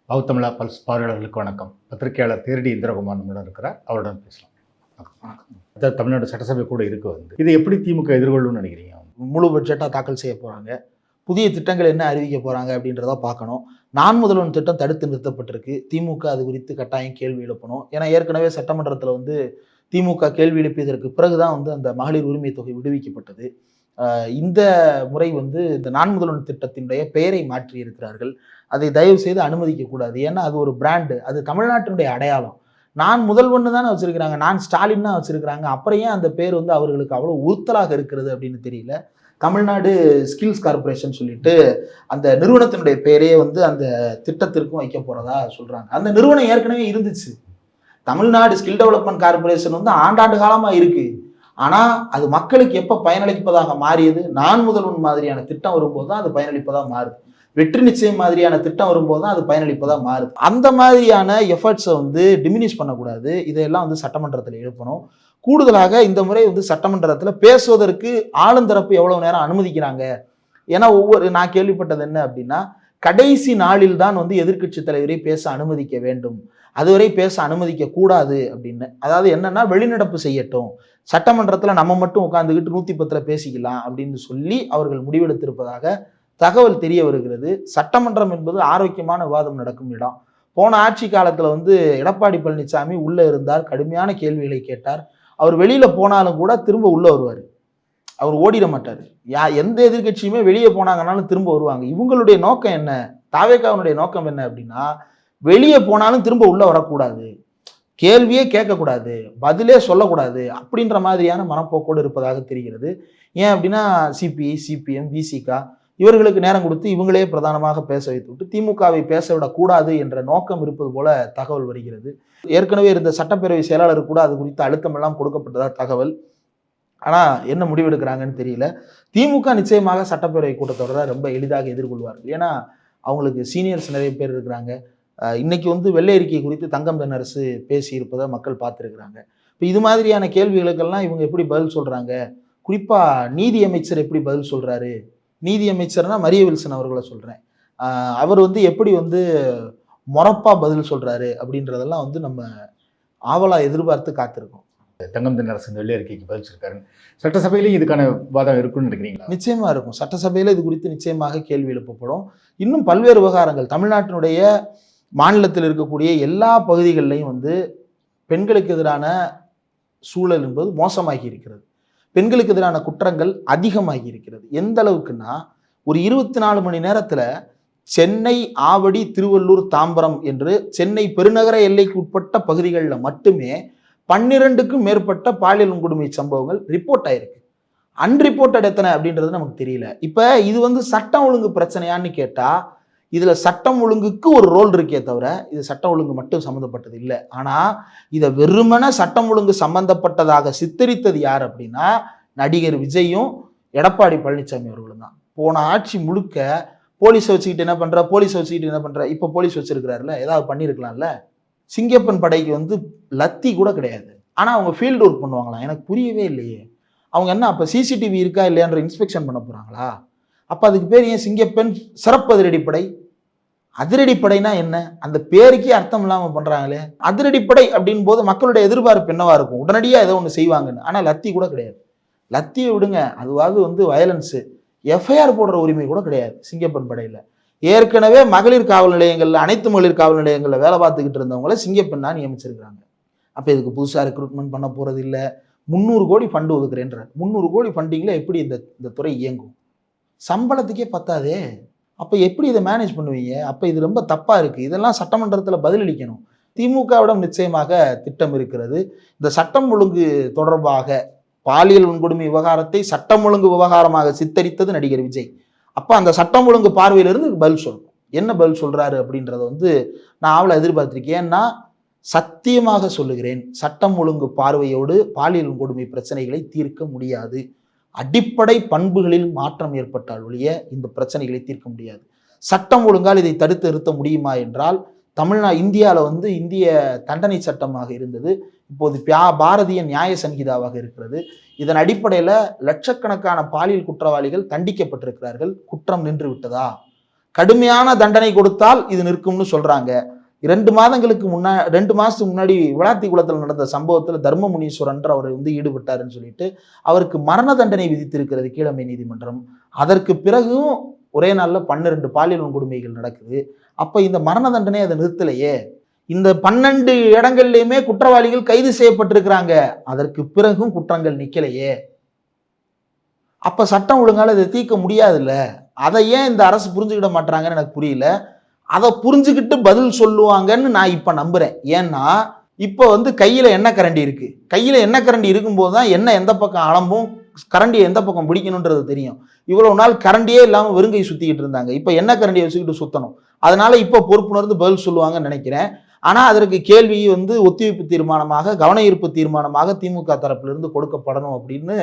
பௌத்தமிழா pulse பார்வையாளர்களுக்கு வணக்கம். பத்திரிகையாளர் தேரடி இந்திரகுமார் நம்மளுடன் இருக்கிறார். அவருடன் பேசலாம். வணக்கம். தமிழ்நாடு சட்டசபை கூட இருக்கு. இதை எப்படி திமுக எதிர்கொள்ளும்னு நினைக்கிறீங்க? முழு பட்ஜெட்டாக தாக்கல் செய்ய போகிறாங்க. புதிய திட்டங்கள் என்ன அறிவிக்க போகிறாங்க அப்படின்றத பார்க்கணும். நான் முதல்வன் திட்டம் தடுத்து நிறுத்தப்பட்டிருக்கு. திமுக அது குறித்து கட்டாயம் கேள்வி எழுப்பணும். ஏன்னா ஏற்கனவே சட்டமன்றத்தில் திமுக கேள்வி எழுப்பியதற்கு பிறகுதான் அந்த மகளிர் உரிமை தொகை விடுவிக்கப்பட்டது. இந்த முறை இந்த நான் முதல்வன் திட்டத்தினுடைய பெயரை மாற்றி இருக்கிறார்கள். அதை தயவு செய்து அனுமதிக்க கூடாது. ஏன்னா அது ஒரு பிராண்டு, அது தமிழ்நாட்டினுடைய அடையாளம். நான் முதல்வன் தானே வச்சிருக்கிறாங்க, நான் ஸ்டாலின் தான் வச்சிருக்கிறாங்க. அப்புறம் ஏன் அந்த பேர் அவர்களுக்கு அவ்வளோ உறுத்தலாக இருக்கிறது அப்படின்னு தெரியல. தமிழ்நாடு ஸ்கில்ஸ் கார்பரேஷன் சொல்லிட்டு அந்த நிறுவனத்தினுடைய பெயரே அந்த திட்டத்திற்கும் வைக்க போறதா சொல்றாங்க. அந்த நிறுவனம் ஏற்கனவே இருந்துச்சு. தமிழ்நாடு ஸ்கில் டெவலப்மெண்ட் கார்பரேஷன் ஆண்டாண்டு காலமா இருக்கு. ஆனா அது மக்களுக்கு எப்ப பயனளிப்பதாக மாறியது? நான் முதல்வன் மாதிரியான திட்டம் வரும்போது தான் அது பயனளிப்பதாக மாறுது. வெற்றி நிச்சயம் மாதிரியான திட்டம் வரும்போது தான் அது பயனளிப்பதாக மாறுது. அந்த மாதிரியான எஃபர்ட்ஸை டிமினிஷ் பண்ணக்கூடாது. இதையெல்லாம் சட்டமன்றத்தில் எழுப்பணும். கூடுதலாக இந்த முறை சட்டமன்றத்தில் பேசுவதற்கு ஆளுந்தரப்பு எவ்வளவு நேரம் அனுமதிக்கிறாங்க? ஏன்னா நான் கேள்விப்பட்டது என்ன அப்படின்னா, கடைசி நாளில் தான் எதிர்க்கட்சி தலைவரை பேச அனுமதிக்க வேண்டும், அதுவரை பேச அனுமதிக்க கூடாது அப்படின்னு. அதாவது என்னன்னா, வெளிநடப்பு செய்யட்டும், சட்டமன்றத்தில் நம்ம மட்டும் உட்காந்துக்கிட்டு 110 பேசிக்கலாம் அப்படின்னு சொல்லி அவர்கள் முடிவெடுத்திருப்பதாக தகவல் தெரிய வருகிறது. சட்டமன்றம் என்பது ஆரோக்கியமான விவாதம் நடக்கும் இடம். போன ஆட்சி காலத்தில் எடப்பாடி பழனிசாமி உள்ள இருந்தார், கடுமையான கேள்விகளை கேட்டார். அவர் வெளியில போனாலும் கூட திரும்ப உள்ள வருவார். அவர் ஓடிட மாட்டார். எந்த எதிர்கட்சியுமே வெளியே போனாங்கன்னாலும் திரும்ப வருவாங்க. இவங்களுடைய நோக்கம் என்ன? தாவேகாவுடைய நோக்கம் என்ன அப்படின்னா, வெளியே போனாலும் திரும்ப உள்ள வரக்கூடாது, கேள்வியே கேட்கக்கூடாது, பதிலே சொல்லக்கூடாது அப்படின்ற மாதிரியான மனப்போக்கோடு இருப்பதாக தெரிகிறது. ஏன் அப்படின்னா, சிபிஐ, சிபிஎம், விசிகா இவர்களுக்கு நேரம் கொடுத்து இவங்களே பிரதானமாக பேச வைத்து விட்டு திமுகவை பேச விடக்கூடாது என்ற நோக்கம் இருப்பது போல தகவல் வருகிறது. ஏற்கனவே இருந்த சட்டப்பேரவை செயலாளர் கூட அது குறித்த அழுத்தம் எல்லாம் கொடுக்கப்பட்டதா தகவல். ஆனா என்ன முடிவெடுக்கிறாங்கன்னு தெரியல. திமுக நிச்சயமாக சட்டப்பேரவை கூட்டத்தொடரை ரொம்ப எளிதாக எதிர்கொள்வார்கள். ஏன்னா அவங்களுக்கு சீனியர்ஸ் நிறைய பேர் இருக்கிறாங்க. இன்னைக்கு வெள்ளை அறிக்கை குறித்து தங்கம் தென்னரசு பேசி இருப்பதை மக்கள் பார்த்துருக்குறாங்க. இப்போ இது மாதிரியான கேள்விகளுக்கெல்லாம் இவங்க எப்படி பதில் சொல்றாங்க? குறிப்பா நீதி அமைச்சர் எப்படி பதில் சொல்றாரு? நீதி அமைச்சர்னா மரிய வில்சன் அவர்களை சொல்றேன். அவர் எப்படி மொறப்பா பதில் சொல்றாரு அப்படின்றதெல்லாம் நம்ம ஆவலா எதிர்பார்த்து காத்திருக்கோம். தங்கம் தென்னரசு வெள்ளை அறிக்கைக்கு பதிலிருக்காரு. சட்டசபையிலையும் இதுக்கான வாதம் இருக்குன்னு நினைக்கிறீங்களா? நிச்சயமா இருக்கும். சட்டசபையில இது குறித்து நிச்சயமாக கேள்வி எழுப்பப்படும். இன்னும் பல்வேறு விவகாரங்கள் தமிழ்நாட்டினுடைய மாநிலத்தில் இருக்கக்கூடிய எல்லா பகுதிகளிலையும் பெண்களுக்கு எதிரான சூழல் என்பது மோசமாகி இருக்கிறது. பெண்களுக்கு எதிரான குற்றங்கள் அதிகமாகி இருக்கிறது. எந்த அளவுக்குன்னா, ஒரு 24 மணி நேரத்துல சென்னை, ஆவடி, திருவள்ளூர், தாம்பரம் என்று சென்னை பெருநகர எல்லைக்கு உட்பட்ட பகுதிகளில் மட்டுமே 12க்கும் மேற்பட்ட பாலியல் வன்கொடுமை சம்பவங்கள் ரிப்போர்ட் ஆயிருக்கு. அன்ரிப்போர்ட்டட் எத்தனை அப்படின்றது நமக்கு தெரியல. இப்ப இது சட்டம் ஒழுங்கு பிரச்சனையான்னு கேட்டா, இதுல சட்டம் ஒழுங்குக்கு ஒரு ரோல் இருக்கே தவிர இது சட்டம் ஒழுங்கு மட்டும் சம்மந்தப்பட்டது இல்லை. ஆனா இதை வெறுமன சட்டம் ஒழுங்கு சம்பந்தப்பட்டதாக சித்தரித்தது யார் அப்படின்னா, நடிகர் விஜயும் எடப்பாடி பழனிசாமி அவர்களும் தான். போன ஆட்சி முழுக்க போலீஸை வச்சுக்கிட்டு என்ன பண்ற, இப்ப போலீஸ் வச்சிருக்கிறாருல, ஏதாவது பண்ணிருக்கலாம்ல. சிங்கப்பன் படைக்கு லத்தி கூட கிடையாது. ஆனா அவங்க ஃபீல்டு ஒர்க் பண்ணுவாங்களாம். எனக்கு புரியவே இல்லையே. அவங்க என்ன அப்ப சிசிடிவி இருக்கா இல்லையான்ற இன்ஸ்பெக்ஷன் பண்ண போறாங்களா? அப்ப அதுக்கு பேர் ஏன் சிங்கப்பெண் சிறப்பு அதிரடிப்படை? அதிரடிப்படைனா என்ன? அந்த பேருக்கே அர்த்தம் இல்லாம பண்றாங்களே. அதிரடிப்படை அப்படின் போது மக்களுடைய எதிர்பார்ப்பு என்னவா இருக்கும்? உடனடியா ஏதோ ஒன்று செய்வாங்கன்னு. ஆனா லத்தி கூட கிடையாது. லத்தியை விடுங்க, அதுவாது வயலன்ஸு, எஃப்ஐஆர் போடுற உரிமை கூட கிடையாது சிங்கப்பெண் படையில. ஏற்கனவே மகளிர் காவல் நிலையங்கள்ல, அனைத்து மகளிர் காவல் நிலையங்கள்ல வேலை பார்த்துக்கிட்டு இருந்தவங்களை சிங்கப்பெண்ணா நியமிச்சிருக்கிறாங்க. அப்ப இதுக்கு புதுசா ரெக்ரூட்மெண்ட் பண்ண போறது இல்லை. 300 கோடி ஃபண்டு ஒதுக்குறேன்ற 300 கோடி ஃபண்டிங்ல எப்படி இந்த துறை இயங்கும்? சம்பளத்துக்கே பத்தாதே. அப்ப எப்படி இதை மேனேஜ் பண்ணுவீங்க? அப்ப இது ரொம்ப தப்பா இருக்கு. இதெல்லாம் சட்டமன்றத்தில் பதிலளிக்கணும். திமுகவிடம் நிச்சயமாக திட்டம் இருக்கிறது. இந்த சட்டம் ஒழுங்கு தொடர்பாக பாலியல் வன்கொடுமை விவகாரத்தை சட்டம் ஒழுங்கு விவகாரமாக சித்தரித்தது நடிகர் விஜய். அப்ப அந்த சட்டம் ஒழுங்கு பார்வையிலிருந்து பதில் சொல்லணும். என்ன பதில் சொல்றாரு அப்படின்றத நான் ஆவல எதிர்பார்த்திருக்கேன். ஏன்னா சத்தியமாக சொல்லுகிறேன், சட்டம் ஒழுங்கு பார்வையோடு பாலியல் வன்கொடுமை பிரச்சனைகளை தீர்க்க முடியாது. அடிப்படை பண்புகளில் மாற்றம் ஏற்பட்டால் ஒழிய இந்த பிரச்சனைகளை தீர்க்க முடியாது. சட்டம் ஒழுங்கால் இதை தடுத்து நிறுத்த முடியுமா என்றால், இந்தியாவில் இந்திய தண்டனை சட்டமாக இருந்தது, இப்போது பாரதிய நியாய சங்கீதாவாக இருக்கிறது. இதன் அடிப்படையில் லட்சக்கணக்கான பாலியல் குற்றவாளிகள் தண்டிக்கப்பட்டிருக்கிறார்கள். குற்றம் நின்று விட்டதா? கடுமையான தண்டனை கொடுத்தால் இது நிற்கும்னு சொல்றாங்க. 2 மாசத்துக்கு முன்னாடி விளாத்தி குளத்தில் நடந்த சம்பவத்தில் தர்ம முனீஸ்வரன் அவர் வந்து ஈடுபட்டாருன்னு சொல்லிட்டு அவருக்கு மரண தண்டனை விதித்திருக்கிறது கீழமை நீதிமன்றம். அதற்கு பிறகும் ஒரே நாள்ல 12 பாலியல் வன்கொடுமைகள் நடக்குது. அப்ப இந்த மரண தண்டனை அதை நிறுத்தலையே. இந்த 12 இடங்கள்லயுமே குற்றவாளிகள் கைது செய்யப்பட்டிருக்கிறாங்க. அதற்கு பிறகும் குற்றங்கள் நிக்கலையே. அப்ப சட்டம் ஒழுங்கால இதை தீர்க்க முடியாதுல்ல. அதை ஏன் இந்த அரசு புரிஞ்சுக்கிட மாட்டாங்கன்னு எனக்கு புரியல. அதை புரிஞ்சுக்கிட்டு பதில் சொல்லுவாங்கன்னு நான் இப்ப நம்புறேன். ஏன்னா இப்ப வந்து கையில எண்ணெய் கரண்டி இருக்கு. கையில எண்ணெய் கரண்டி இருக்கும்போது தான் எண்ணெய் எந்த பக்கம் அளம்பும் கரண்டியை எந்த பக்கம் பிடிக்கணுன்றது தெரியும். இவ்வளவு நாள் கரண்டியே இல்லாம வெறுங்கை சுத்திக்கிட்டு இருந்தாங்க. இப்ப எண்ணெய் கரண்டியை வச்சுக்கிட்டு சுத்தணும். அதனால இப்ப பொறுப்புணர்ந்து பதில் சொல்லுவாங்கன்னு நினைக்கிறேன். ஆனா அதற்கு கேள்வி வந்து ஒத்திவைப்பு தீர்மானமாக, கவன ஈர்ப்பு தீர்மானமாக திமுக தரப்பிலிருந்து கொடுக்கப்படணும் அப்படின்னு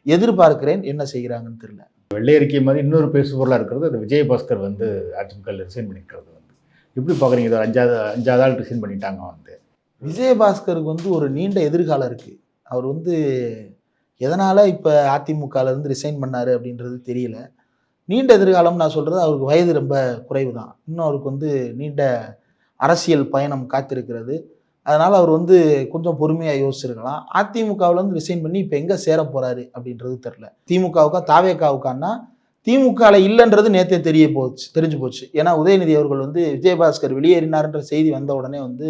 எதிர்பார்க்கிறேன். என்ன செய்கிறாங்கன்னு தெரியல. வெள்ளை அறிக்கை மாதிரி இன்னொரு பேசுபொருளாக இருக்கிறது அது விஜயபாஸ்கர் வந்து அதிமுக ரிசைன் பண்ணிக்கிறது வந்து எப்படி பார்க்குறீங்க? இது 5வது ஆள் ரிசைன் பண்ணிட்டாங்க வந்து. விஜயபாஸ்கருக்கு வந்து ஒரு நீண்ட எதிர்காலம் இருக்கு. அவர் வந்து எதனால இப்ப அதிமுகல இருந்து ரிசைன் பண்ணாரு அப்படின்றது தெரியல. நீண்ட எதிர்காலம் நான் சொல்றது, அவருக்கு வயது ரொம்ப குறைவு தான். இன்னும் அவருக்கு வந்து நீண்ட அரசியல் பயணம் காத்திருக்கிறது. அதனால அவர் வந்து கொஞ்சம் பொறுமையா யோசிச்சிருக்கலாம். அதிமுகவுல இருந்து ரிசைன் பண்ணி இப்ப எங்க சேர போறாரு அப்படின்றது தெரியல. திமுகவுக்கா தாவேகாவுக்கான்னா திமுகல இல்லைன்றது நேத்தே தெரிஞ்சு போச்சு. ஏன்னா உதயநிதி அவர்கள் வந்து விஜயபாஸ்கர் வெளியேறினார்ன்ற செய்தி வந்த உடனே வந்து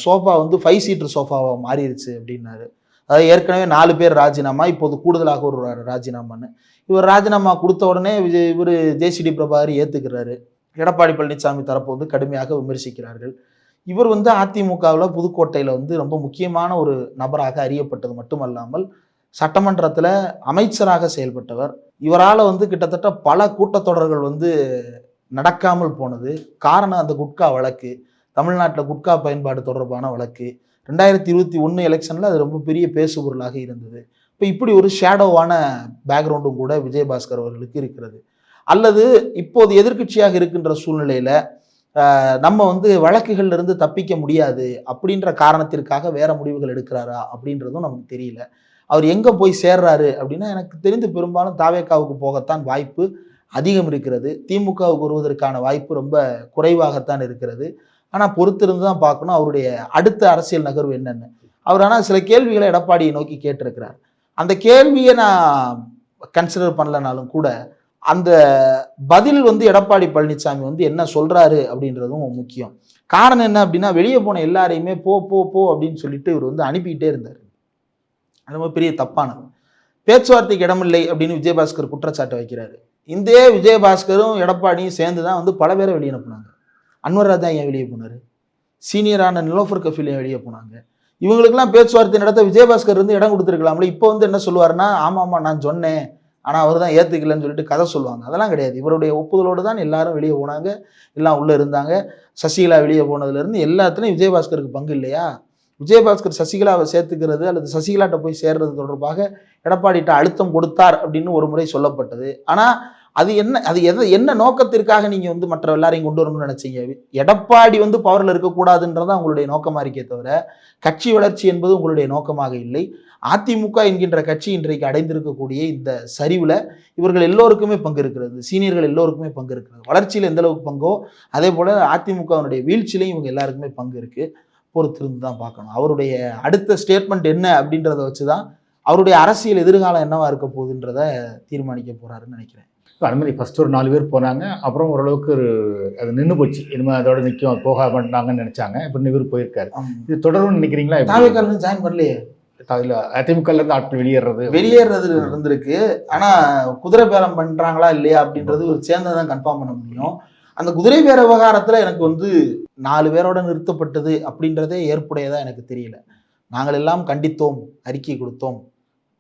சோஃபா வந்து 5 சீட்டர் சோஃபாவா மாறிடுச்சு அப்படின்னாரு. அதாவது ஏற்கனவே 4 பேர் ராஜினாமா, இப்போது கூடுதலாக ஒரு ராஜினாமான்னு. இவர் ராஜினாமா கொடுத்த உடனே இவர் ஜேசிடி பிரபாகர் ஏத்துக்கிறாரு. எடப்பாடி பழனிசாமி தரப்பு வந்து கடுமையாக விமர்சிக்கிறார்கள். இவர் வந்து அதிமுகவில் புதுக்கோட்டையில் வந்து ரொம்ப முக்கியமான ஒரு நபராக அறியப்பட்டது மட்டுமல்லாமல் சட்டமன்றத்தில் அமைச்சராக செயல்பட்டவர். இவரால் வந்து கிட்டத்தட்ட பல கூட்டத்தொடர்கள் வந்து நடக்காமல் போனது. காரணம் அந்த குட்கா வழக்கு, தமிழ்நாட்டில் குட்கா பயன்பாடு தொடர்பான வழக்கு. 2021 எலெக்ஷனில் அது ரொம்ப பெரிய பேசுபொருளாக இருந்தது. இப்போ இப்படி ஒரு ஷேடோவான பேக்ரவுண்டும் கூட விஜயபாஸ்கர் அவர்களுக்கு இருக்கிறது. அல்லது இப்போது எதிர்க்கட்சியாக இருக்கின்ற சூழ்நிலையில நம்ம வந்து வழக்குகள்ல இருந்து தப்பிக்க முடியாது அப்படின்ற காரணத்திற்காக வேற முடிவுகள் எடுக்கிறாரா அப்படின்றதும் நமக்கு தெரியல. அவர் எங்க போய் சேர்றாரு அப்படின்னா, எனக்கு தெரிந்து பெரும்பாலும் தாவேகாவுக்கு போகத்தான் வாய்ப்பு அதிகம் இருக்கிறது. திமுகவுக்கு வருவதற்கான வாய்ப்பு ரொம்ப குறைவாகத்தான் இருக்கிறது. ஆனா பொறுத்திருந்து தான் பார்க்கணும் அவருடைய அடுத்த அரசியல் நகர்வு என்னன்னு. அவர் ஆனால் சில கேள்விகளை எடப்பாடியை நோக்கி கேட்டிருக்கிறார். அந்த கேள்வியை நான் கன்சிடர் பண்ணலனாலும் கூட அந்த பதில் வந்து எடப்பாடி பழனிசாமி வந்து என்ன சொல்றாரு அப்படின்றதும் முக்கியம். காரணம் என்ன அப்படின்னா, வெளியே போன எல்லாரையுமே போ போ போ அப்படின்னு சொல்லிட்டு இவர் வந்து அனுப்பிக்கிட்டே இருந்தார். ரொம்ப பெரிய தப்பானது. பேச்சுவார்த்தைக்கு இடமில்லை அப்படின்னு விஜயபாஸ்கர் குற்றச்சாட்டு வைக்கிறாரு. இந்த விஜயபாஸ்கரும் எடப்பாடியும் சேர்ந்து தான் வந்து பல பேரை வெளியே அனுப்புனாங்க. அன்வர் ராஜா ஏன் வெளியே போனாரு? சீனியரான நிலோஃபர் கஃபீல் ஏன் வெளியே போனாங்க? இவங்களுக்கெல்லாம் பேச்சுவார்த்தை நடத்த விஜயபாஸ்கர் இருந்து இடம் கொடுத்துருக்கலாம்ல. இப்போ வந்து என்ன சொல்லுவாருன்னா, ஆமாம் நான் சொன்னேன், ஆனால் அவர் தான் ஏற்றுக்கலன்னு சொல்லிட்டு கதை சொல்லுவாங்க. அதெல்லாம் கிடையாது. இவருடைய ஒப்புதலோடு தான் எல்லாரும் வெளியே போனாங்க, எல்லாம் உள்ளே இருந்தாங்க. சசிகலா வெளியே போனதுலேருந்து எல்லாத்துலேயும் விஜயபாஸ்கருக்கு பங்கு இல்லையா? விஜயபாஸ்கர் சசிகலாவை சேர்த்துக்கிறது அல்லது சசிகலாட்ட போய் சேர்றது தொடர்பாக எடப்பாடிட்ட அழுத்தம் கொடுத்தார் அப்படின்னு ஒரு முறை சொல்லப்பட்டது. ஆனால் என்ன நோக்கத்திற்காக நீங்கள் வந்து மற்ற எல்லாரையும் கொண்டு வரணும்னு நினைச்சீங்க? எடப்பாடி வந்து பவரில் இருக்கக்கூடாதுன்றதான் உங்களுடைய நோக்கமாக இருக்கே தவிர கட்சி வளர்ச்சி என்பது உங்களுடைய நோக்கமாக இல்லை. அதிமுக என்கின்ற கட்சி இன்றைக்கு அடைந்திருக்கக்கூடிய இந்த சரிவில் இவர்கள் எல்லோருக்குமே பங்கு இருக்கிறது. சீனியர்கள் எல்லோருக்குமே பங்கு இருக்கிறது. வளர்ச்சியில் எந்த அளவுக்கு பங்கோ அதே போல் அதிமுகவினுடைய வீழ்ச்சியிலையும் இவங்க எல்லாருக்குமே பங்கு இருக்குது. பொறுத்திருந்து தான் பார்க்கணும். அவருடைய அடுத்த ஸ்டேட்மெண்ட் என்ன அப்படின்றத வச்சு தான் அவருடைய அரசியல் எதிர்காலம் என்னவா இருக்க போகுதுன்றத தீர்மானிக்க போறாருன்னு நினைக்கிறேன். அது மாதிரி ஃபர்ஸ்ட் ஒரு 4 பேர் போனாங்க, அப்புறம் ஓரளவுக்கு அது நின்று போச்சு. இனிமேல் அதோட நிற்கும், போக மாட்டாங்கன்னு நினைச்சாங்க. இப்போ இவர் போயிருக்காரு. இது தொடரும்னு நினைக்கிறீங்களா? தாவேக்கால ஜாயின் பண்ணலையே. அதிமுகல இருந்து ஆட்கள் வெளியேறது நடந்திருக்கு. ஆனா குதிரை பேரம் பண்றாங்களா இல்லையா அப்படின்றது ஒரு சேர்ந்ததான் கன்ஃபார்ம் பண்ண முடியும். அந்த குதிரை பேர விவகாரத்துல எனக்கு வந்து 4 பேரோட நிறுத்தப்பட்டது அப்படின்றதே ஏற்புடையதா எனக்கு தெரியல. நாங்கள் எல்லாம் கண்டித்தோம், அறிக்கை கொடுத்தோம்.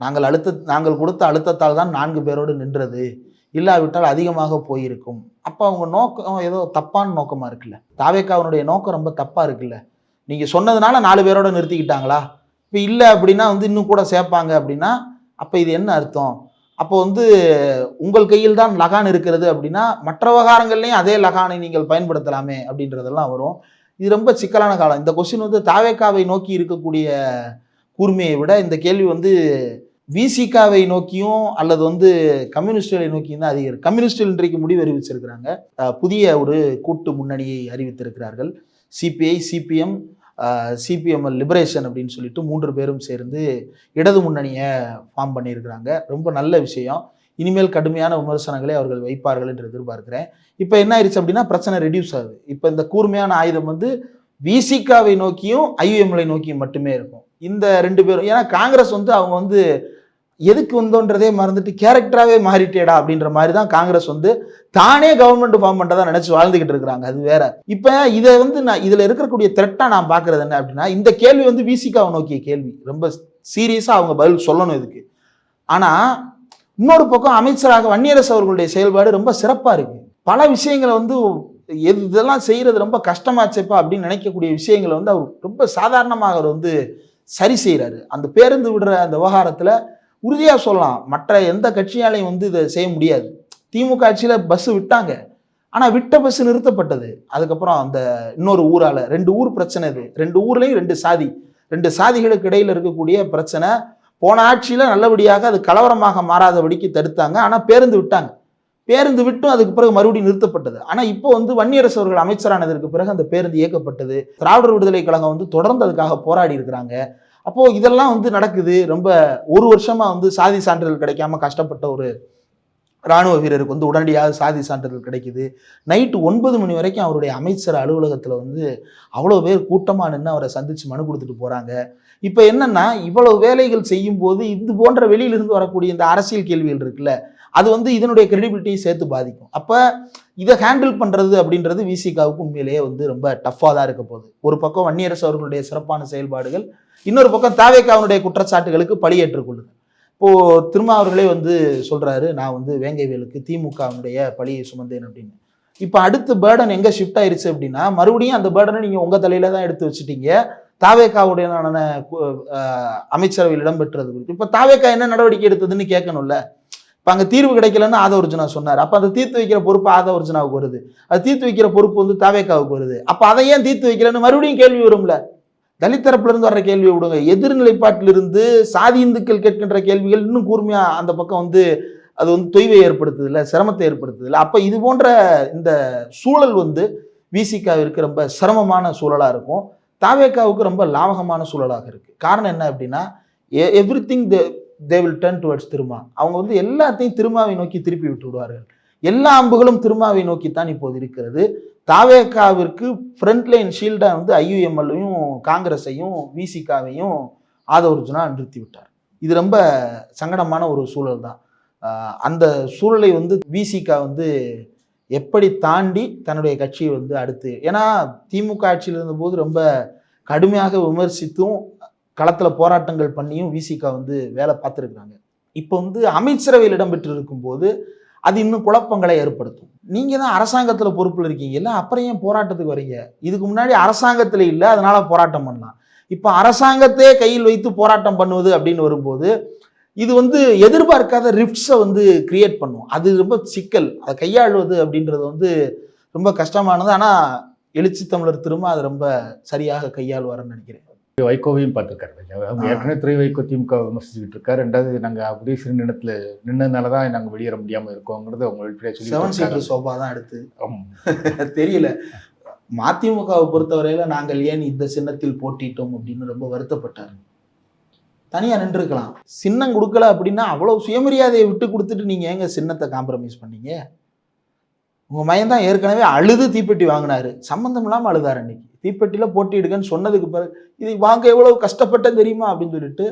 நாங்கள் கொடுத்த அழுத்தத்தால் தான் 4 பேரோடு நின்றது. இல்லாவிட்டால் அதிகமாக போயிருக்கும். அப்போ அவங்க நோக்கம் ஏதோ தப்பான நோக்கமா இருக்குல்ல. தாவேக்காவினுடைய நோக்கம் ரொம்ப தப்பா இருக்குல்ல. நீங்க சொன்னதுனால 4 பேரோட நிறுத்திக்கிட்டாங்களா? இப்போ இல்லை அப்படின்னா வந்து இன்னும் கூட சேர்ப்பாங்க அப்படின்னா அப்போ இது என்ன அர்த்தம்? அப்போ வந்து உங்கள் கையில் தான் லகான் இருக்கிறது அப்படின்னா மற்ற விவகாரங்கள்லையும் அதே லகானை நீங்கள் பயன்படுத்தலாமே அப்படின்றதெல்லாம் வரும். இது ரொம்ப சிக்கலான காலம். இந்த கொஸ்டின் வந்து தாவேக்காவை நோக்கி இருக்கக்கூடிய கூர்மையை விட இந்த கேள்வி வந்து விசிகாவை நோக்கியும் அல்லது வந்து கம்யூனிஸ்டுகளை நோக்கியும் தான் அதிகம். கம்யூனிஸ்டுகள் இன்றைக்கு முடிவு அறிவிச்சிருக்கிறாங்க. புதிய ஒரு கூட்டு முன்னணியை அறிவித்திருக்கிறார்கள். சிபிஐ, சிபிஎம், சிபிஎம்எல் லிபரேஷன் அப்படின்னு சொல்லிட்டு 3 பேரும் சேர்ந்து இடது முன்னணியை ஃபார்ம் பண்ணியிருக்கிறாங்க. ரொம்ப நல்ல விஷயம். இனிமேல் கடுமையான விமர்சனங்களை அவர்கள் வைப்பார்கள் என்று எதிர்பார்க்கிறேன். இப்போ என்ன ஆயிடுச்சு அப்படின்னா பிரச்சனை ரெடியூஸ் ஆகுது. இப்போ இந்த கூர்மையான ஆயுதம் வந்து விசிகாவை நோக்கியும் ஐயுஎம்எல்ஐ நோக்கியும் மட்டுமே இருக்கும். இந்த 2 பேரும், ஏன்னா காங்கிரஸ் வந்து அவங்க வந்து எதுக்கு வந்தோன்றதே மறந்துட்டு கேரக்டராகவே மாறிட்டேடா அப்படின்ற மாதிரி தான் காங்கிரஸ் வந்து தானே கவர்மெண்ட் ஃபார்ம் பண்ணுறதா நினச்சி வாழ்ந்துகிட்டு இருக்கிறாங்க. அது வேற. இப்போ இதை வந்து நான் இதில் இருக்கக்கூடிய த்ரெட்டாக நான் பார்க்குறது என்ன அப்படின்னா, இந்த கேள்வி வந்து விசிகாவை நோக்கிய கேள்வி. ரொம்ப சீரியஸாக அவங்க பதில் சொல்லணும் இதுக்கு. ஆனால் இன்னொரு பக்கம் அமைச்சராக வன்னியரசு அவர்களுடைய செயல்பாடு ரொம்ப சிறப்பாக இருக்கு. பல விஷயங்களை வந்து இதெல்லாம் செய்யறது ரொம்ப கஷ்டமாச்சேப்பா அப்படின்னு நினைக்கக்கூடிய விஷயங்களை வந்து அவர் ரொம்ப சாதாரணமாக அவர் வந்து சரி செய்கிறாரு. அந்த பேருந்து விடுற அந்த விவகாரத்தில் உறுதியாக சொல்லலாம், மற்ற எந்த கட்சியாலையும் வந்து இதை செய்ய முடியாது. திமுக ஆட்சியில் பஸ் விட்டாங்க, ஆனால் விட்ட பஸ் நிறுத்தப்பட்டது. அதுக்கப்புறம் அந்த இன்னொரு ஊரால் 2 ஊர் பிரச்சனை. இது 2 ஊர்லேயும் 2 சாதிகளுக்கு இடையில் இருக்கக்கூடிய பிரச்சனை. போன ஆட்சியில் நல்லபடியாக அது கலவரமாக மாறாதபடிக்கு தடுத்தாங்க. ஆனால் பேருந்து விட்டாங்க. பேருந்து விட்டும் அதுக்கு பிறகு மறுபடியும் நிறுத்தப்பட்டது. ஆனால் இப்போ வந்து வன்னியரசு அவர்கள் அமைச்சரானதற்கு பிறகு அந்த பேருந்து இயக்கப்பட்டது. திராவிடர் விடுதலை கழகம் வந்து தொடர்ந்து அதுக்காக போராடி இருக்கிறாங்க. அப்போ இதெல்லாம் வந்து நடக்குது. ரொம்ப 1 வருஷமா வந்து சாதி சான்றிதழ் கிடைக்காம கஷ்டப்பட்ட ஒரு இராணுவ வீரருக்கு வந்து உடனடியாக சாதி சான்றிதழ் கிடைக்குது. நைட்டு 9 மணி வரைக்கும் அவருடைய அமைச்சர் அலுவலகத்தில் வந்து அவ்வளோ பேர் கூட்டமாக நின்று அவரை சந்தித்து மனு கொடுத்துட்டு போகிறாங்க. இப்போ என்னன்னா, இவ்வளவு வேலைகள் செய்யும் போது இது போன்ற வெளியிலிருந்து வரக்கூடிய இந்த அரசியல் கேள்விகள் இருக்குல்ல, அது வந்து இதனுடைய கிரெடிபிலிட்டியை சேர்த்து பாதிக்கும். அப்போ இதை ஹேண்டில் பண்ணுறது அப்படின்றது விசிகாவுக்கு உண்மையிலேயே வந்து ரொம்ப டஃப்பாக தான் இருக்க போகுது. ஒரு பக்கம் வன்னியரசு அவர்களுடைய சிறப்பான செயல்பாடுகள், இன்னொரு பக்கம் தாவேக்காவுடைய குற்றச்சாட்டுகளுக்கு பழியேற்றுக் கொள்ளுது. இப்போது திருமாவர்களே வந்து சொல்கிறாரு, நான் வந்து வேங்கைவேலுக்கு திமுகவுடைய பழியை சுமந்தேன் அப்படின்னு. இப்போ அடுத்த பேர்டன் எங்கே ஷிஃப்ட் ஆயிடுச்சு அப்படின்னா, மறுபடியும் அந்த பேர்டனை நீங்கள் உங்கள் தலையில தான் எடுத்து வச்சுட்டீங்க. தாவேக்காவுடைய அமைச்சரவையில் இடம்பெற்றது குறித்து இப்போ தாவேக்கா என்ன நடவடிக்கை எடுத்ததுன்னு கேட்கணும்ல. இப்போ அங்கே தீர்வு கிடைக்கலன்னு ஆதவர்ஜுனா சொன்னார். அப்போ அதை தீர்த்து வைக்கிற பொறுப்பு ஆதவர்ஜுனாவுக்கு வருது. அது தீர்த்து வைக்கிற பொறுப்பு வந்து தாவேக்காவுக்கு வருது. அப்போ அதை ஏன் தீர்த்து வைக்கலன்னு மறுபடியும் கேள்வி வரும்ல. தலித் தரப்புலேருந்து வர்ற கேள்வியை விடுங்க. எதிர்நிலைப்பாட்டிலிருந்து சாதி இந்துக்கள் கேட்கின்ற கேள்விகள் இன்னும் கூர்மையாக அந்த பக்கம் வந்து அது வந்து தொய்வை ஏற்படுத்துது இல்லை, சிரமத்தை ஏற்படுத்துது இல்லை. அப்போ இது போன்ற இந்த சூழல் வந்து விசிகாவிற்கு ரொம்ப சிரமமான சூழலாக இருக்கும். தாவேக்காவுக்கு ரொம்ப லாபகமான சூழலாக இருக்கு. காரணம் என்ன அப்படின்னா, every thing they will turn towards Thiruma. அவங்க வந்து எல்லாத்தையும் திருமாவை நோக்கி திருப்பி விட்டு விடுவார்கள். எல்லா அம்புகளும் திருமாவை நோக்கித்தான் இப்போது இருக்கிறது. தாவேக்காவிற்கு ஃப்ரண்ட் லைன் ஷீல்டாக வந்து ஐயுஎம்எல்லையும் காங்கிரஸையும் விசிகாவையும் ஆதவர்ஜுனா நிறுத்தி விட்டார். இது ரொம்ப சங்கடமான ஒரு சூழல் தான். அந்த சூழலை வந்து விசிகா வந்து எப்படி தாண்டி தன்னுடைய கட்சியை வந்து அடுத்து, ஏன்னா திமுக ஆட்சியில் இருந்தபோது ரொம்ப கடுமையாக விமர்சித்தும் களத்தில் போராட்டங்கள் பண்ணியும் விசிகா வந்து வேலை பார்த்துருக்குறாங்க. இப்போ வந்து அமைச்சரவையில் இடம்பெற்று இருக்கும்போது அது இன்னும் குழப்பங்களை ஏற்படுத்தும். நீங்கள் தான் அரசாங்கத்தில் பொறுப்பில் இருக்கீங்கல்ல, அப்புறம் ஏன் போராட்டத்துக்கு வரீங்க? இதுக்கு முன்னாடி அரசாங்கத்தில் இல்லை, அதனால போராட்டம் பண்ணலாம். இப்போ அரசாங்கத்தையே கையில் வைத்து போராட்டம் பண்ணுவது அப்படின்னு வரும்போது இது வந்து எதிர்பார்க்காத ரிஃப்ட்ஸை வந்து கிரியேட் பண்ணும். அது ரொம்ப சிக்கல். அதை கையாளுவது அப்படின்றது வந்து ரொம்ப கஷ்டமானது. ஆனால் எழுச்சி தமிழர் திரும்ப அதை ரொம்ப சரியாக கையாளுவார்னு நினைக்கிறேன். வைகோவையும் பார்த்துருக்காரு. அவங்க ஏற்கனவே துறை வைகோ திமுக விமர்சிச்சுக்கிட்டு இருக்காரு. 2வது நாங்கள் அப்படியே சிறு நிலத்தில் நின்னதுனால தான் நாங்கள் வெளியேற முடியாமல் இருக்கோங்கிறது அவங்க வெளிப்படையாக சொல்லி 7 சீட்டர் சோபா தான் எடுத்து தெரியல. மதிமுகவை பொறுத்தவரையில் நாங்கள் ஏன் இந்த சின்னத்தில் போட்டிட்டோம் அப்படின்னு ரொம்ப வருத்தப்பட்டார். தனியாக நின்றுருக்கலாம். சின்னம் கொடுக்கல அப்படின்னா அவ்வளோ சுயமரியாதையை விட்டு கொடுத்துட்டு நீங்கள் ஏங்க சின்னத்தை காம்ப்ரமைஸ் பண்ணீங்க? உங்கள் மையம் தான் ஏற்கனவே அழுது தீப்பெட்டி வாங்கினாரு. சம்மந்தம் இல்லாமல் அழுதார். அன்னைக்கு தீப்பெட்டியில் போட்டியிடுங்கன்னு சொன்னதுக்கு பிறகு இது வாங்க எவ்வளோ கஷ்டப்பட்டேன் தெரியுமா அப்படின்னு சொல்லிட்டு,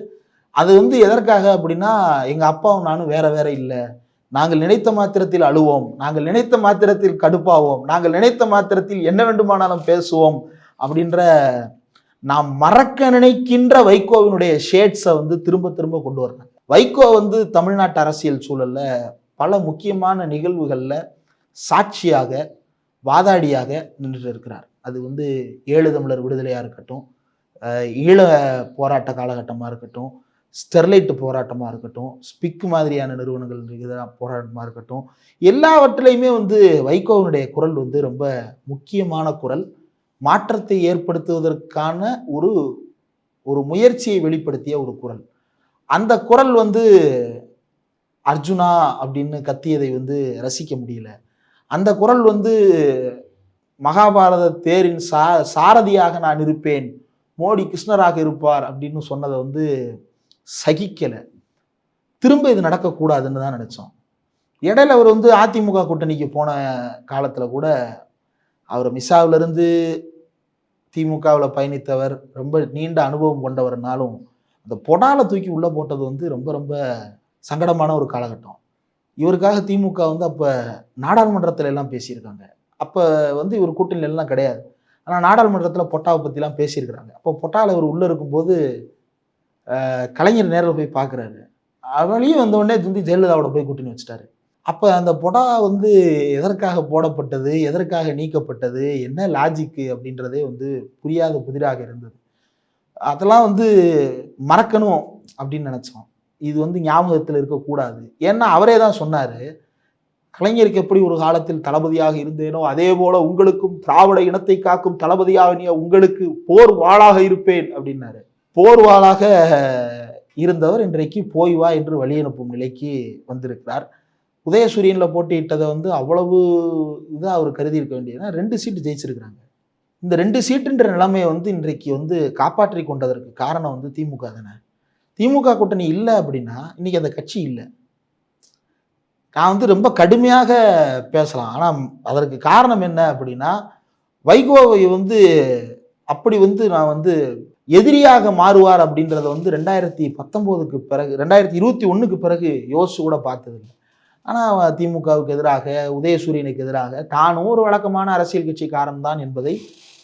அது வந்து எதற்காக அப்படின்னா, எங்கள் அப்பாவும் நானும் வேற இல்லை, நாங்கள் நினைத்த மாத்திரத்தில் அழுவோம், நாங்கள் நினைத்த மாத்திரத்தில் கடுப்பாவோம், நாங்கள் நினைத்த மாத்திரத்தில் என்ன வேண்டுமானாலும் பேசுவோம் அப்படின்ற நாம் மறக்க நினைக்கின்ற வைகோவினுடைய ஷேட்ஸை வந்து திரும்ப திரும்ப கொண்டு வர்றாங்க. வைகோ வந்து தமிழ்நாட்டு அரசியல் சூழல்ல பல முக்கியமான நிகழ்வுகளில் சாட்சியாக வாதாடியாக நின்று இருக்கிறார். அது வந்து ஈழ தமிழர் விடுதலையாக இருக்கட்டும், ஈழ போராட்ட காலகட்டமாக இருக்கட்டும், ஸ்டெர்லைட் போராட்டமாக இருக்கட்டும், ஸ்பிக் மாதிரியான நிறுவனங்கள் போராட்டமாக இருக்கட்டும், எல்லாவற்றிலையுமே வந்து வைகோவினுடைய குரல் வந்து ரொம்ப முக்கியமான குரல். மாற்றத்தை ஏற்படுத்துவதற்கான ஒரு முயற்சியை வெளிப்படுத்திய ஒரு குரல். அந்த குரல் வந்து அர்ஜுனா அப்படின்னு கத்தியதை வந்து ரசிக்க முடியல. அந்த குரல் வந்து மகாபாரத தேரின் சாரதியாக நான் இருப்பேன், மோடி கிருஷ்ணராக இருப்பார் அப்படின்னு சொன்னதை வந்து சகிக்கல. திரும்ப இது நடக்கக்கூடாதுன்னு தான் நினைச்சோம். இடையில அவர் வந்து அதிமுக கூட்டணிக்கு போன காலத்துல கூட அவர் மிசாவிலிருந்து திமுகவில் பயணித்தவர், ரொம்ப நீண்ட அனுபவம் கொண்டவர்னாலும் அந்த பொடால தூக்கி உள்ள போட்டது வந்து ரொம்ப ரொம்ப சங்கடமான ஒரு காலகட்டம். இவருக்காக திமுக வந்து அப்ப நாடாளுமன்றத்துல எல்லாம் பேசியிருக்காங்க. அப்ப வந்து இவர் கூட்டணியில எல்லாம் கிடையாது. ஆனா நாடாளுமன்றத்துல பொட்டாவை பத்தி எல்லாம் பேசியிருக்கிறாங்க. அப்போ பொட்டால இவர் உள்ள இருக்கும்போது கலைஞர் நேரில் போய் பார்க்குறாரு. வெளியே வந்த உடனே வந்து ஜெயலலிதாவோட போய் கூட்டணி வச்சுட்டாரு. அப்ப அந்த பொடா வந்து எதற்காக போடப்பட்டது, எதற்காக நீக்கப்பட்டது, என்ன லாஜிக்கு அப்படின்றதே வந்து புரியாத புதிராக இருந்தது. அதெல்லாம் வந்து மறக்கணும் அப்படின்னு நினைச்சோம். இது வந்து ஞாபகத்தில் இருக்கக்கூடாது. ஏன்னா அவரே தான் சொன்னாரு, கலைஞருக்கு எப்படி ஒரு காலத்தில் தளபதியாக இருந்தேனோ அதே போல உங்களுக்கும் திராவிட இனத்தை காக்கும் தளபதியாக உங்களுக்கு போர் வாளாக இருப்பேன் அப்படின்னாரு. போர் வாளாக இருந்தவர் இன்றைக்கு போய் வா என்று வழி அனுப்பும் நிலைக்கு வந்திருக்கிறார். உதயசூரியன்ல போட்டியிட்டதை வந்து அவ்வளவு இதாக அவர் கருதி இருக்க வேண்டியதுன்னா 2 சீட்டு ஜெயிச்சிருக்கிறாங்க. இந்த 2 சீட்டுன்ற நிலைமையை வந்து இன்றைக்கு வந்து காப்பாற்றி கொண்டதற்கு காரணம் வந்து திமுக தானே. திமுக கூட்டணி இல்லை அப்படின்னா இன்னைக்கு அந்த கட்சி இல்லை. நான் வந்து ரொம்ப கடுமையாக பேசலாம். ஆனால் அதற்கு காரணம் என்ன அப்படின்னா, வைகோவை வந்து அப்படி வந்து நான் வந்து எதிரியாக மாறுவார் அப்படின்றத வந்து 2019க்கு பிறகு 2021க்கு பிறகு யோசிச்சு கூட பார்த்ததில்லை. ஆனால் திமுகவுக்கு எதிராக, உதயசூரியனுக்கு எதிராக தானும் ஒரு வழக்கமான அரசியல் கட்சிக்காரன் தான் என்பதை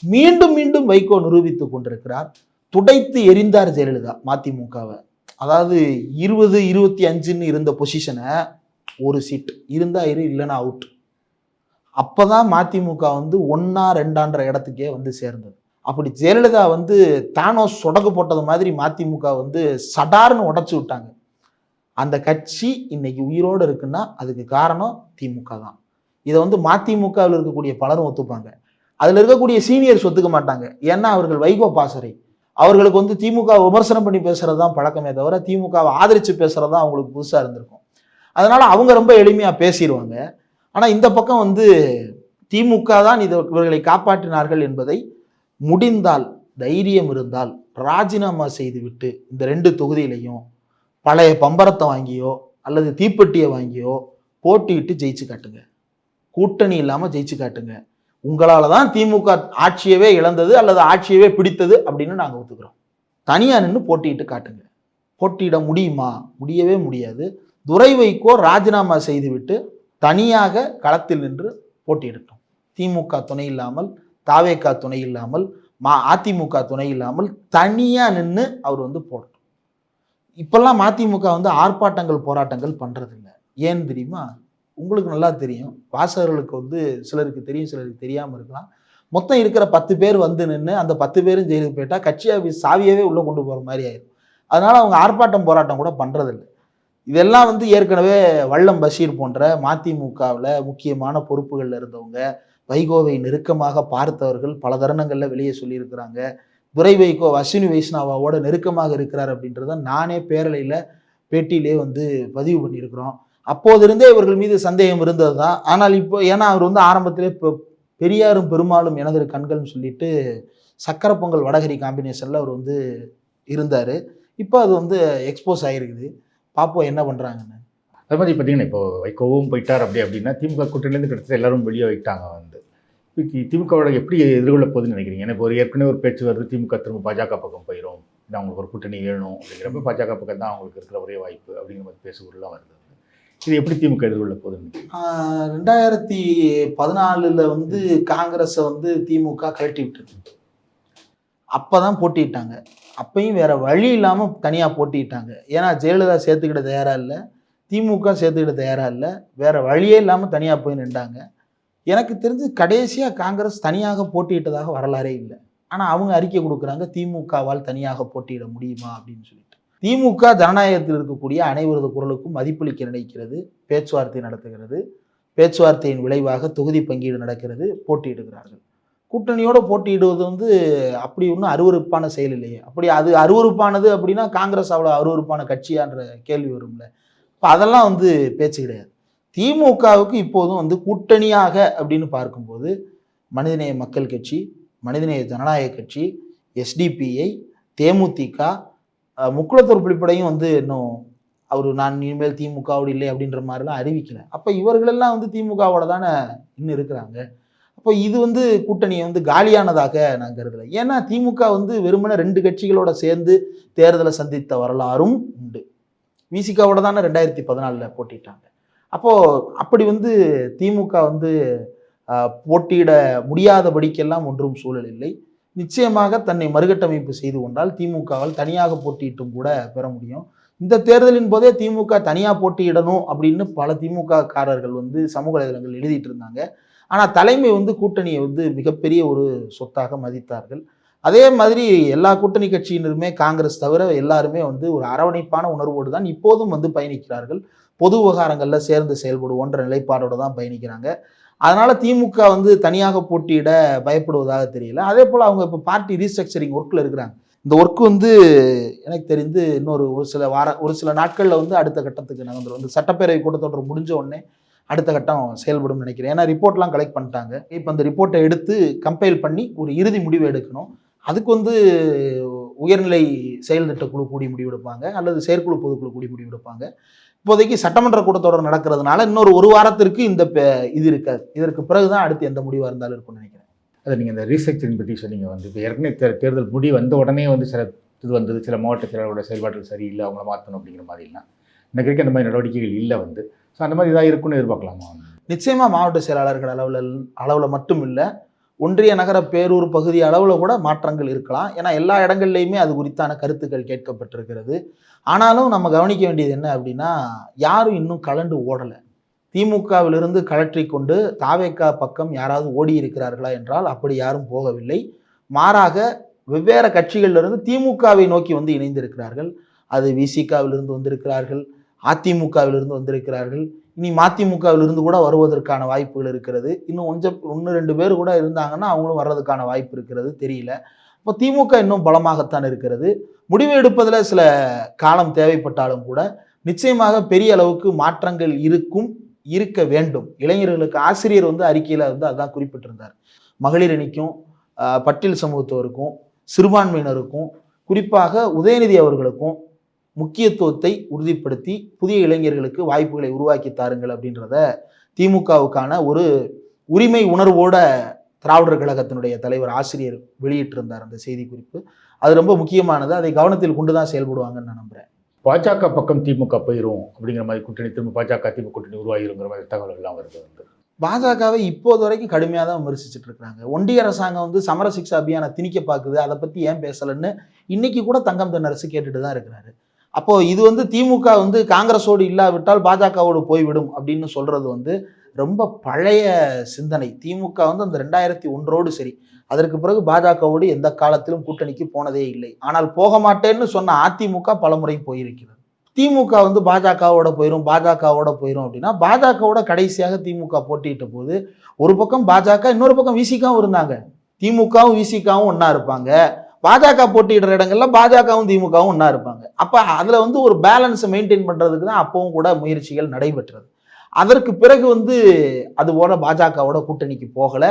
மீண்டும் மீண்டும் வைகோ நிரூபித்துக் கொண்டிருக்கிறார். துடைத்து எரிந்தார் ஜெயலலிதா மதிமுகவை. அதாவது 20, 25ன்னு இருந்த பொசிஷனை ஒரு சீட் இருந்தா இரு, இல்லைன்னா அவுட். அப்பதான் மதிமுக வந்து 1, 2ன்ற இடத்துக்கே வந்து சேர்ந்தது. அப்படி ஜெயலலிதா வந்து தானோஸ் சொடக்கு போட்டது மாதிரி மதிமுக வந்து சடார்னு உடைச்சு விட்டாங்க. அந்த கட்சி இன்னைக்கு உயிரோடு இருக்குன்னா அதுக்கு காரணம் திமுக தான். இதை வந்து மதிமுகவில் இருக்கக்கூடிய பலரும் ஒத்துப்பாங்க. அதுல இருக்கக்கூடிய சீனியர்ஸ் ஒத்துக்க மாட்டாங்க. ஏன்னா அவர்கள் வைகோ பாசறை. அவர்களுக்கு வந்து திமுக விமர்சனம் பண்ணி பேசுறது தான் பழக்கமே தவிர திமுகவை ஆதரிச்சு பேசுறது தான் அவங்களுக்கு புதுசா இருந்திருக்கும். அதனால அவங்க ரொம்ப எளிமையா பேசிடுவாங்க. ஆனா இந்த பக்கம் வந்து திமுக தான் இவர்களை காப்பாற்றினார்கள் என்பதை முடிந்தால், தைரியம் இருந்தால் ராஜினாமா செய்துவிட்டு இந்த 2 தொகுதியிலையும் பழைய பம்பரத்தை வாங்கியோ அல்லது தீப்பெட்டியை வாங்கியோ போட்டியிட்டு ஜெயிச்சு காட்டுங்க. கூட்டணி இல்லாம ஜெயிச்சு காட்டுங்க. உங்களால தான் திமுக ஆட்சியவே இழந்தது அல்லது ஆட்சியவே பிடித்தது அப்படின்னு நாங்க ஒத்துக்கிறோம். தனியா நின்று போட்டியிட்டு காட்டுங்க. போட்டியிட முடியுமா? முடியவே முடியாது. துரை வைகோ ராஜினாமா செய்துவிட்டு தனியாக களத்தில் நின்று போட்டியிடட்டும். திமுக துணை இல்லாமல், தாவேகா துணை இல்லாமல், அதிமுக துணை இல்லாமல் தனியா நின்று அவர் வந்து போடட்டும். இப்பெல்லாம் மதிமுக வந்து ஆர்ப்பாட்டங்கள் போராட்டங்கள் பண்றதில்லை. ஏன் தெரியுமா? உங்களுக்கு நல்லா தெரியும். வாசகர்களுக்கு வந்து சிலருக்கு தெரியும், சிலருக்கு தெரியாம இருக்கலாம். மொத்தம் இருக்கிற 10 பேர் வந்து நின்று அந்த 10 பேரும் ஜெயிலுக்கு போயிட்டா கட்சியை சாவியவே உள்ள கொண்டு போற மாதிரி ஆயிடும். அதனால அவங்க ஆர்ப்பாட்டம் போராட்டம் கூட பண்றதில்லை. இதெல்லாம் வந்து ஏற்கனவே வல்லம் பஷீர் போன்ற மதிமுகவில் முக்கியமான பொறுப்புகளில் இருந்தவங்க, வைகோவை நெருக்கமாக பார்த்தவர்கள் பல தருணங்களில் வெளியே சொல்லியிருக்கிறாங்க. துரை வைகோ அஸ்வினி வைஷ்ணவாவோட நெருக்கமாக இருக்கிறார் அப்படின்றத நானே பேரலையில் பேட்டியிலே வந்து பதிவு பண்ணியிருக்கிறோம். அப்போதிருந்தே இவர்கள் மீது சந்தேகம் இருந்தது தான். ஆனால் இப்போ ஏன்னா அவர் வந்து ஆரம்பத்திலே இப்போ பெரியாரும் பெருமாளும் எனது கண்கள்னு சொல்லிட்டு சக்கரை பொங்கல் வடகரி காம்பினேஷனில் அவர் வந்து இருந்தார். இப்போ அது வந்து எக்ஸ்போஸ் ஆகிருக்குது. பார்ப்போம் என்ன பண்ணுறாங்கன்னு. அது மாதிரி பார்த்தீங்கன்னா இப்போ வைகோவும் போயிட்டார் அப்படின்னா திமுக கூட்டணியிலேருந்து கிட்டத்தட்ட எல்லாரும் வெளியே வைட்டாங்க. வந்து திமுகவோட எப்படி எதிர்கொள்ள போகுதுன்னு நினைக்கிறீங்க? எனக்கு ஒரு ஏற்கனவே ஒரு பேச்சு வருது, திமுக திரும்ப பாஜக பக்கம் போயிடும், இல்லை அவங்களுக்கு ஒரு கூட்டணி வேணும் அப்படிங்கிறப்ப பாஜக பக்கம் தான் அவங்களுக்கு இருக்கிற ஒரே வாய்ப்பு அப்படிங்கிற மாதிரி பேசுகிறதுலாம் வருது. இது எப்படி திமுக எதிர்கொள்ள போகுதுன்னு? 2014 வந்து காங்கிரஸை வந்து திமுக கழட்டி விட்டுருக்கு. அப்போதான் போட்டிட்டாங்க. அப்பையும் வேற வழி இல்லாமல் தனியாக போட்டிட்டாங்க. ஏன்னா ஜெயலலிதா சேர்த்துக்கிட்ட தயாரா இல்லை, திமுக சேர்த்துக்கிட்ட தயாரா இல்லை, வேற வழியே இல்லாமல் தனியாக போய் நின்றாங்க. எனக்கு தெரிஞ்சு கடைசியாக காங்கிரஸ் தனியாக போட்டியிட்டதாக வரலாறே இல்லை. ஆனால் அவங்க அறிக்கை கொடுக்குறாங்க திமுகவால் தனியாக போட்டியிட முடியுமா அப்படின்னு சொல்லிட்டு. திமுக ஜனநாயகத்தில் இருக்கக்கூடிய அனைவரது குரலுக்கும் மதிப்பளிக்க நினைக்கிறது, பேச்சுவார்த்தை நடத்துகிறது. பேச்சுவார்த்தையின் விளைவாக தொகுதி பங்கீடு நடக்கிறது, போட்டியிடுகிறார்கள். கூட்டணியோட போட்டியிடுவது வந்து அப்படி ஒன்றும் அருவருப்பான செயல் இல்லையே. அப்படி அது அருவருப்பானது அப்படின்னா காங்கிரஸ் அவ்வளோ அருவருப்பான கட்சியான்ற கேள்வி வரும்ல. இப்போ அதெல்லாம் வந்து பேச்சு கிடையாது. திமுகவுக்கு இப்போதும் வந்து கூட்டணியாக அப்படின்னு பார்க்கும்போது மனிதநேய மக்கள் கட்சி, மனிதநேய ஜனநாயக கட்சி, எஸ்டிபிஐ, தேமுதிக, முக்குளத்தூர் புலிப்படையும் வந்து இன்னும் நான் இனிமேல் திமுகவோடு இல்லை அப்படின்ற மாதிரிலாம் அறிவிக்கல. அப்போ இவர்களெல்லாம் வந்து திமுகவோட தானே இன்னும் இருக்கிறாங்க. அப்போ இது வந்து கூட்டணியை வந்து காலியானதாக நான் கருதலை. ஏன்னா திமுக வந்து வெறுமனே 2 கட்சிகளோட சேர்ந்து தேர்தலை சந்தித்த வரலாறும் உண்டு. விசிகாவோட தானே 2014 போட்டிட்டாங்க. அப்போ அப்படி வந்து திமுக வந்து போட்டியிட முடியாதபடிக்கெல்லாம் ஒன்றும் சூழல் இல்லை. நிச்சயமாக தன்னை மறுகட்டமைப்பு செய்து கொண்டால் திமுகவால் தனியாக போட்டியிட்டும் கூட பெற முடியும். இந்த தேர்தலின் போதே திமுக தனியாக போட்டியிடணும் அப்படின்னு பல திமுக காரர்கள் வந்து சமூக வலைதளங்கள் எழுதிட்டு இருந்தாங்க. ஆனால் தலைமை வந்து கூட்டணியை வந்து மிகப்பெரிய ஒரு சொத்தாக மதித்தார்கள். அதே மாதிரி எல்லா கூட்டணி கட்சியினருமே காங்கிரஸ் தவிர எல்லாருமே வந்து ஒரு அரவணைப்பான உணர்வோடு தான் இப்போதும் வந்து பயணிக்கிறார்கள். பொது விவகாரங்களில் சேர்ந்து செயல்படுவோன்ற நிலைப்பாடோடு தான் பயணிக்கிறாங்க. அதனால திமுக வந்து தனியாக போட்டியிட பயப்படுவதாக தெரியல. அதே போல் அவங்க இப்போ பார்ட்டி ரீஸ்ட்ரக்சரிங் ஒர்க்கில் இருக்கிறாங்க. இந்த ஒர்க் வந்து எனக்கு தெரிந்து இன்னொரு ஒரு சில நாட்களில் வந்து அடுத்த கட்டத்துக்கு நகர்ந்துடும். இந்த சட்டப்பேரவை கூட்டத்தொடர் முடிஞ்ச உடனே அடுத்த கட்டம் செயல்படும் நினைக்கிறேன். ஏன்னா ரிப்போர்ட்லாம் கலெக்ட் பண்ணிட்டாங்க. இப்போ அந்த ரிப்போர்ட்டை எடுத்து கம்பைல் பண்ணி ஒரு இறுதி முடிவு எடுக்கணும். அதுக்கு வந்து உயர்நிலை செயல் திட்ட குழு கூடி முடிவெடுப்பாங்க அல்லது செயற்குழு பொதுக்குழு கூடி முடிவெடுப்பாங்க. இப்போதைக்கு சட்டமன்ற கூட்டத்தொடர் நடக்கிறதுனால இன்னொரு ஒரு வாரத்திற்கு இந்த இது இருக்காது. இதற்கு பிறகுதான் அடுத்து எந்த முடிவாக இருந்தாலும் இருக்கும்னு நினைக்கிறேன். அதை நீங்கள் இந்த ரீஸ்ட்ரக்சரிங் பற்றி சொன்னீங்க வந்து இப்போ ஏற்கனவே தேர்தல் முடிவு வந்த உடனே வந்து சில இது வந்தது, சில மாவட்ட செயலாளரோட செயல்பாடுகள் சரியில்லை, அவங்கள மாற்றணும் அப்படிங்கிற மாதிரிலாம் இன்னைக்கு வரைக்கும் அந்த மாதிரி நடவடிக்கைகள் இல்லை வந்து. ஸோ அந்த மாதிரி இதாக இருக்குன்னு எதிர்பார்க்கலாமா? நிச்சயமாக மாவட்ட செயலாளர்கள் அளவில் மட்டும் இல்லை, ஒன்றிய நகர பேரூர் பகுதி அளவில் கூட மாற்றங்கள் இருக்கலாம். ஏன்னா எல்லா இடங்கள்லையுமே அது குறித்தான கருத்துக்கள் கேட்கப்பட்டிருக்கிறது. ஆனாலும் நம்ம கவனிக்க வேண்டியது என்ன அப்படின்னா, யாரும் இன்னும் கலண்டு ஓடலை. திமுகவிலிருந்து கலற்றி கொண்டு தாவேகா பக்கம் யாராவது ஓடி இருக்கிறார்களா என்றால் அப்படி யாரும் போகவில்லை. மாறாக வெவ்வேறு கட்சிகளிலிருந்து திமுகவை நோக்கி வந்து இணைந்திருக்கிறார்கள். அது விசிகாவிலிருந்து வந்திருக்கிறார்கள், அதிமுகவிலிருந்து வந்திருக்கிறார்கள், இனி மதிமுகவிலிருந்து கூட வருவதற்கான வாய்ப்புகள் இருக்கிறது. இன்னும் 1-2 பேர் கூட இருந்தாங்கன்னா அவங்களும் வர்றதுக்கான வாய்ப்பு இருக்கிறது, தெரியல. இப்போ திமுக இன்னும் பலமாகத்தான் இருக்கிறது. முடிவு எடுப்பதில் சில காலம் தேவைப்பட்டாலும் கூட நிச்சயமாக பெரிய அளவுக்கு மாற்றங்கள் இருக்க வேண்டும். இளைஞர்களுக்கு ஆசிரியர் வந்து அறிக்கையில் வந்து அதான் குறிப்பிட்டிருந்தார். மகளிர் அணிக்கும், பட்டியல் சமூகத்தவருக்கும், சிறுபான்மையினருக்கும், குறிப்பாக உதயநிதி அவர்களுக்கும் முக்கியத்துவத்தை உறுதிப்படுத்தி புதிய இளைஞர்களுக்கு வாய்ப்புகளை உருவாக்கி தாருங்கள் அப்படின்றத திமுகவுக்கான ஒரு உரிமை உணர்வோட திராவிடர் கழகத்தினுடைய தலைவர் ஆசிரியர் வெளியிட்டிருந்தார் அந்த செய்தி குறிப்பு. அது ரொம்ப முக்கியமானது. அதை கவனத்தில் கொண்டுதான் செயல்படுவாங்கன்னு நான் நம்புறேன். பாஜக பக்கம் திமுக போயிடும் அப்படிங்கிற மாதிரி கூட்டணி, திரும்ப பாஜக திமுக கூட்டணி உருவாகிருங்கிற மாதிரி தகவல் எல்லாம் வருது வந்து. பாஜகவை இப்போது வரைக்கும் கடுமையாக தான் விமர்சிச்சுட்டு இருக்காங்க. ஒன்றிய அரசாங்கம் வந்து சமர சிக்ஷா அபியானை திணிக்க பார்க்குது, அதை பற்றி ஏன் பேசலன்னு இன்னைக்கு கூட தங்கம் தென்னரசு கேட்டுட்டு தான் இருக்கிறாரு. அப்போ இது வந்து திமுக வந்து காங்கிரஸோடு இல்லாவிட்டால் பாஜகவோடு போய்விடும் அப்படின்னு சொல்றது வந்து ரொம்ப பழைய சிந்தனை. திமுக வந்து அந்த 2001 சரி, அதற்கு பிறகு பாஜகவோடு எந்த காலத்திலும் கூட்டணிக்கு போனதே இல்லை. ஆனால் போக மாட்டேன்னு சொன்ன அதிமுக பலமுறை போயிருக்கிறது. திமுக வந்து பாஜகவோட போயிரும் அப்படின்னா பாஜகவோட கடைசியாக திமுக போட்டியிட்ட போது ஒரு பக்கம் பாஜக, இன்னொரு பக்கம் விசிகாவும் இருந்தாங்க. திமுகவும் விசிகாவும் ஒன்னா இருப்பாங்க. பாஜக போட்டியிடுற இடங்கள்ல பாஜகவும் திமுகவும் ஒன்னா இருப்பாங்க. அப்ப அதுல வந்து ஒரு பேலன்ஸை மெயின்டைன் பண்றதுக்கு தான் அப்பவும் கூட முயற்சிகள் நடைபெற்றது. அதற்கு பிறகு வந்து அது போல பாஜகவோட கூட்டணிக்கு போகல,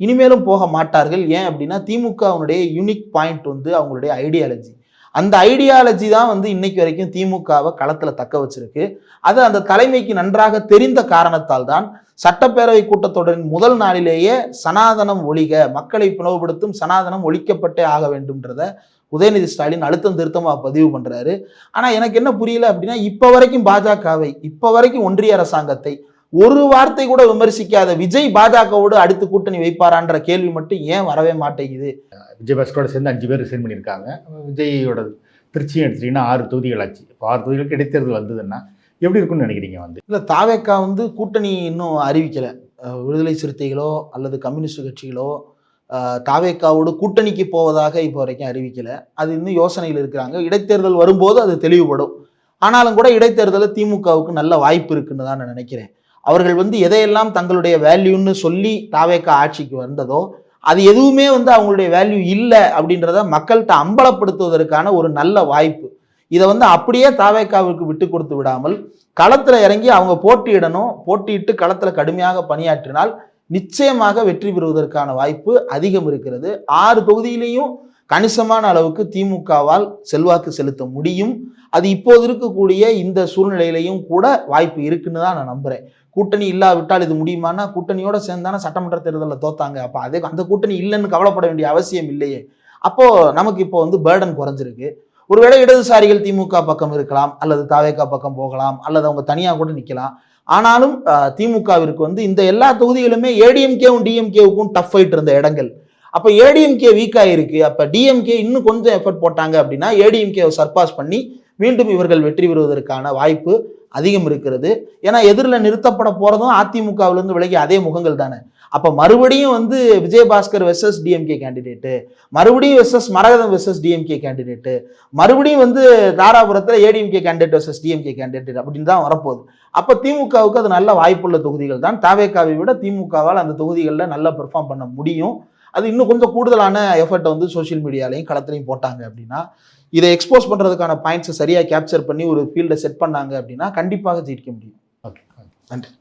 இனிமேலும் போக மாட்டார்கள். ஏன் அப்படின்னா திமுகவுடைய யூனிக் பாயிண்ட் வந்து அவங்களுடைய ஐடியாலஜி. அந்த ஐடியாலஜி தான் வந்து இன்னைக்கு வரைக்கும் திமுகவை களத்துல தக்க வச்சிருக்கு. அது அந்த தலைமைக்கு நன்றாக தெரிந்த காரணத்தால் தான் சட்டப்பேரவை கூட்டத்தொடரின் முதல் நாளிலேயே சனாதனம் ஒழிக, மக்களை பிளவுபடுத்தும் சனாதனம் ஒழிக்கப்பட்டே ஆக வேண்டும்ன்றத உதயநிதி ஸ்டாலின் அழுத்தம் திருத்தமா பதிவு பண்றாரு. ஆனா எனக்கு என்ன புரியல அப்படின்னா, இப்ப வரைக்கும் பாஜகவை, இப்ப வரைக்கும் ஒன்றிய அரசாங்கத்தை ஒரு வார்த்தை கூட விமர்சிக்காத விஜய் பாஜகவோடு அடுத்து கூட்டணி வைப்பாரான்ற கேள்வி மட்டும் ஏன் வரவே மாட்டேங்குது? விஜயபாஸ்கரோட சேர்ந்து 5 பேர் ரிசைன் பண்ணியிருக்காங்க. விஜயோட திருச்சியும் எடுத்துட்டீங்கன்னா 6 தொகுதிகள் ஆச்சு. இப்போ 6 தொகுதிகளுக்கு இடைத்தேர்தல் வந்ததுன்னா எப்படி இருக்குன்னு நினைக்கிறீங்க வந்து? இல்லை, தாவேக்கா வந்து கூட்டணி இன்னும் அறிவிக்கலை. விடுதலை சிறுத்தைகளோ அல்லது கம்யூனிஸ்ட் கட்சிகளோ தாவேக்காவோடு கூட்டணிக்கு போவதாக இப்போ வரைக்கும் அறிவிக்கலை. அது இன்னும் யோசனையில் இருக்கிறாங்க. இடைத்தேர்தல் வரும்போது அது தெளிவுபடும். ஆனாலும் கூட இடைத்தேர்தலில் திமுகவுக்கு நல்ல வாய்ப்பு இருக்குன்னு தான் நான் நினைக்கிறேன். அவர்கள் வந்து எதையெல்லாம் தங்களுடைய வேல்யூன்னு சொல்லி தாவேக்கா ஆட்சிக்கு வந்ததோ அது எதுவுமே வந்து அவங்களுடைய வேல்யூ இல்லை அப்படின்றத மக்கள்கிட்ட அம்பலப்படுத்துவதற்கான ஒரு நல்ல வாய்ப்பு. இதை வந்து அப்படியே தாவேக்காவிற்கு விட்டு கொடுத்து விடாமல் களத்துல இறங்கி அவங்க போட்டியிடணும். போட்டியிட்டு களத்துல கடுமையாக பணியாற்றினால் நிச்சயமாக வெற்றி பெறுவதற்கான வாய்ப்பு அதிகம் இருக்கிறது. 6 தொகுதியிலையும் கணிசமான அளவுக்கு திமுகவால் செல்வாக்கு செலுத்த முடியும். அது இப்போது இருக்கக்கூடிய இந்த சூழ்நிலையிலையும் கூட வாய்ப்பு இருக்குன்னு தான் நான் நம்புறேன். கூட்டணி இல்லாவிட்டால் இது முடியுமானா, கூட்டணியோட சேர்ந்தான சட்டமன்ற தேர்தலில் தோத்தாங்க. அப்போ அதே அந்த கூட்டணி இல்லைன்னு கவலைப்பட வேண்டிய அவசியம் இல்லையே. அப்போ நமக்கு இப்போ வந்து பேர்டன் குறைஞ்சிருக்கு. ஒருவேளை இடதுசாரிகள் திமுக பக்கம் இருக்கலாம், அல்லது தாவேகா பக்கம் போகலாம், அல்லது அவங்க தனியா கூட நிக்கலாம். ஆனாலும் திமுகவிற்கு வந்து இந்த எல்லா தொகுதிகளுமே ஏடிஎம்கேவும் டிஎம்கேவுக்கும் டஃப் ஃபைட் இருந்த இடங்கள். அப்ப ஏடிஎம்கே வீக் ஆயிருக்கு. அப்ப டிஎம்கே இன்னும் கொஞ்சம் எஃபர்ட் போட்டாங்க அப்படின்னா ஏடிஎம்கேவை சர்பாஸ் பண்ணி மீண்டும் இவர்கள் வெற்றி பெறுவதற்கான வாய்ப்பு அதிகம் இருக்கிறது. ஏன்னா எதிரில் நிறுத்தப்பட போறதும் அதிமுகவிலிருந்து விலகி அதே முகங்கள் தானே. அப்ப மறுபடியும் வந்து விஜயபாஸ்கர் வெர்சஸ் டிஎம்கே கேண்டிடேட்டு, மறுபடியும் versus Maragatham versus DMK candidate, மறுபடியும் வந்து தாராபுரத்தில் ADMK candidate versus DMK candidate அப்படின்னு தான் வரப்போகுது. அப்ப திமுகவுக்கு அது நல்ல வாய்ப்புள்ள தொகுதிகள் தான். தாவேகாவை விட திமுகவால் அந்த தொகுதிகளில் நல்லா பெர்ஃபார்ம் பண்ண முடியும். அது இன்னும் கொஞ்சம் கூடுதலான எஃபர்ட்டை வந்து சோஷியல் மீடியாலையும் களத்திலையும் போட்டாங்க அப்படின்னா, இதை எக்ஸ்போஸ் பண்றதுக்கான பாயிண்ட்ஸை சரியா கேப்சர் பண்ணி ஒரு ஃபீல்டை செட் பண்ணாங்க அப்படின்னா கண்டிப்பாக ஜெயிக்க முடியும். ஓகே, நன்றி.